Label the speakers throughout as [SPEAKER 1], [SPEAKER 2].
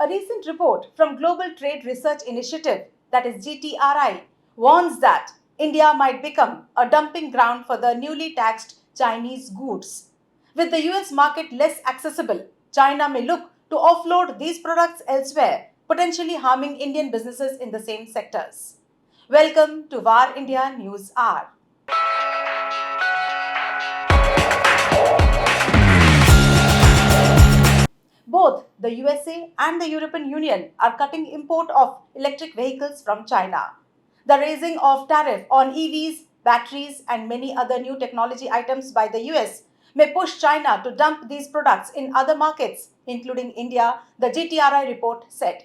[SPEAKER 1] A recent report from Global Trade Research Initiative, that is GTRI, warns that India might become a dumping ground for the newly taxed Chinese goods. With the US market less accessible, China may look to offload these products elsewhere, potentially harming Indian businesses in the same sectors. Welcome to VAR India News Hour. Both the USA and the European Union are cutting import of electric vehicles from China. The raising of tariff on EVs, batteries, and many other new technology items by the US may push China to dump these products in other markets, including India, the GTRI report said.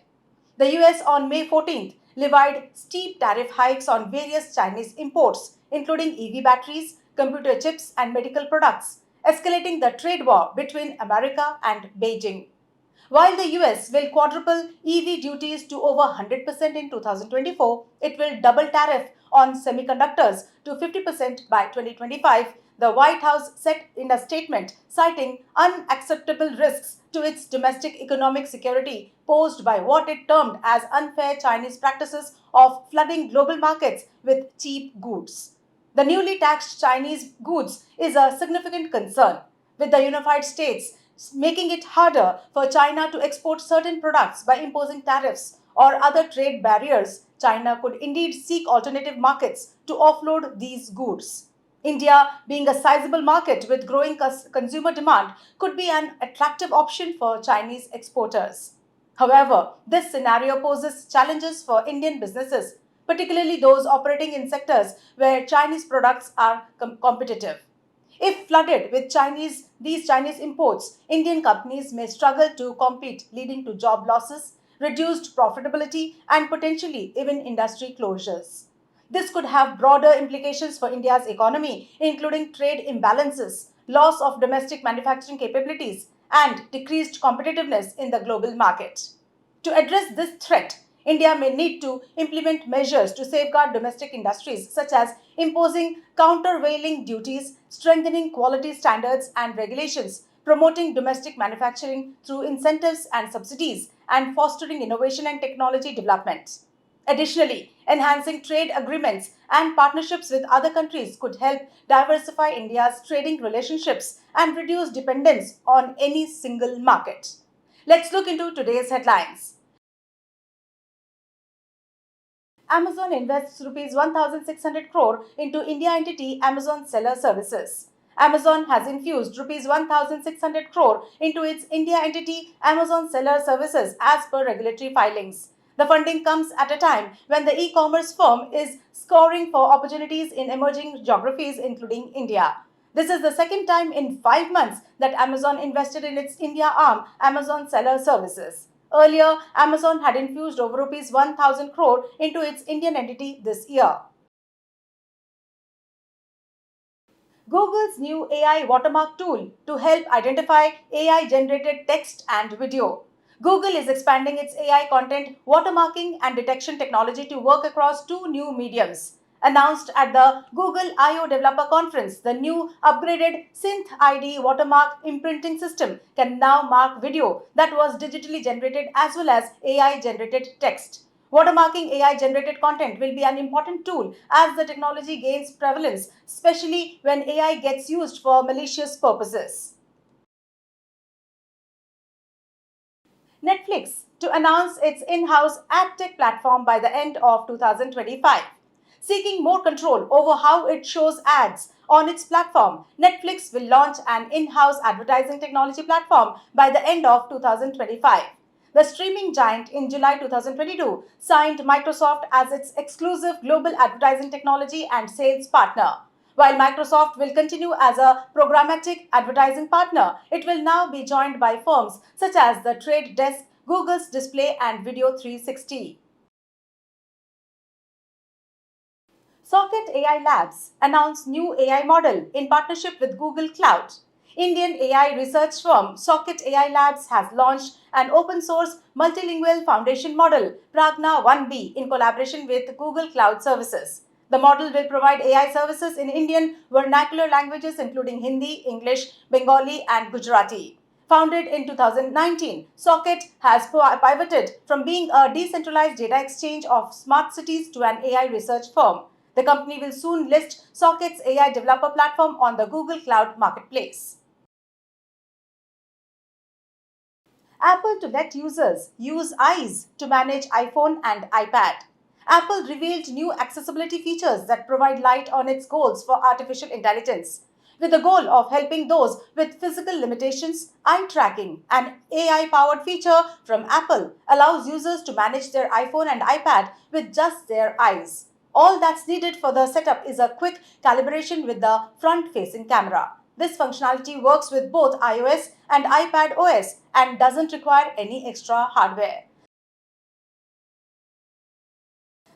[SPEAKER 1] The US on May 14th levied steep tariff hikes on various Chinese imports, including EV batteries, computer chips, and medical products, escalating the trade war between America and Beijing. While the US will quadruple EV duties to over 100% in 2024, it will double tariff on semiconductors to 50% by 2025, the White House said in a statement, citing unacceptable risks to its domestic economic security posed by what it termed as unfair Chinese practices of flooding global markets with cheap goods. The newly taxed Chinese goods is a significant concern, with the United States making it harder for China to export certain products by imposing tariffs or other trade barriers. China could indeed seek alternative markets to offload these goods. India, being a sizable market with growing consumer demand, could be an attractive option for Chinese exporters. However, this scenario poses challenges for Indian businesses, particularly those operating in sectors where Chinese products are competitive. If flooded with these Chinese imports, Indian companies may struggle to compete, leading to job losses, reduced profitability, and potentially even industry closures. This could have broader implications for India's economy, including trade imbalances, loss of domestic manufacturing capabilities, and decreased competitiveness in the global market. To address this threat, India may need to implement measures to safeguard domestic industries, such as imposing countervailing duties, strengthening quality standards and regulations, promoting domestic manufacturing through incentives and subsidies, and fostering innovation and technology development. Additionally, enhancing trade agreements and partnerships with other countries could help diversify India's trading relationships and reduce dependence on any single market. Let's look into today's headlines. Amazon invests rupees 1,600 crore into India entity Amazon Seller Services. Amazon has infused rupees 1,600 crore into its India entity Amazon Seller Services as per regulatory filings. The funding comes at a time when the e-commerce firm is scoring for opportunities in emerging geographies including India. This is the second time in 5 months that Amazon invested in its India arm, Amazon Seller Services. Earlier, Amazon had infused over rupees 1,000 crore into its Indian entity this year. Google's new AI watermark tool to help identify AI generated text and video. Google is expanding its AI content watermarking and detection technology to work across two new mediums. Announced at the Google I/O Developer Conference, the new upgraded Synth ID watermark imprinting system can now mark video that was digitally generated as well as AI generated text. Watermarking AI generated content will be an important tool as the technology gains prevalence, especially when AI gets used for malicious purposes. Netflix to announce its in-house ad tech platform by the end of 2025. Seeking more control over how it shows ads on its platform, Netflix will launch an in-house advertising technology platform by the end of 2025. The streaming giant in July 2022 signed Microsoft as its exclusive global advertising technology and sales partner. While Microsoft will continue as a programmatic advertising partner, it will now be joined by firms such as The Trade Desk, Google's Display, and Video 360. Socket AI Labs announced new AI model in partnership with Google Cloud. Indian AI research firm Socket AI Labs has launched an open source multilingual foundation model, Pragna 1B, in collaboration with Google Cloud Services. The model will provide AI services in Indian vernacular languages including Hindi, English, Bengali, and Gujarati. Founded in 2019, Socket has pivoted from being a decentralized data exchange of smart cities to an AI research firm. The company will soon list Socket's AI developer platform on the Google Cloud Marketplace. Apple to let users use eyes to manage iPhone and iPad. Apple revealed new accessibility features that provide light on its goals for artificial intelligence. With the goal of helping those with physical limitations, eye tracking, an AI powered feature from Apple allows users to manage their iPhone and iPad with just their eyes. All that's needed for the setup is a quick calibration with the front facing camera. This functionality works with both iOS and iPad OS and doesn't require any extra hardware.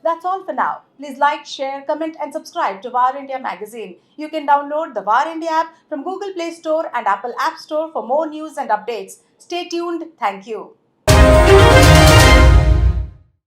[SPEAKER 1] That's all for now. Please like, share, comment, and subscribe to VAR India magazine. You can download the VAR India app from Google Play Store and Apple App Store for more news and updates. Stay tuned. Thank you.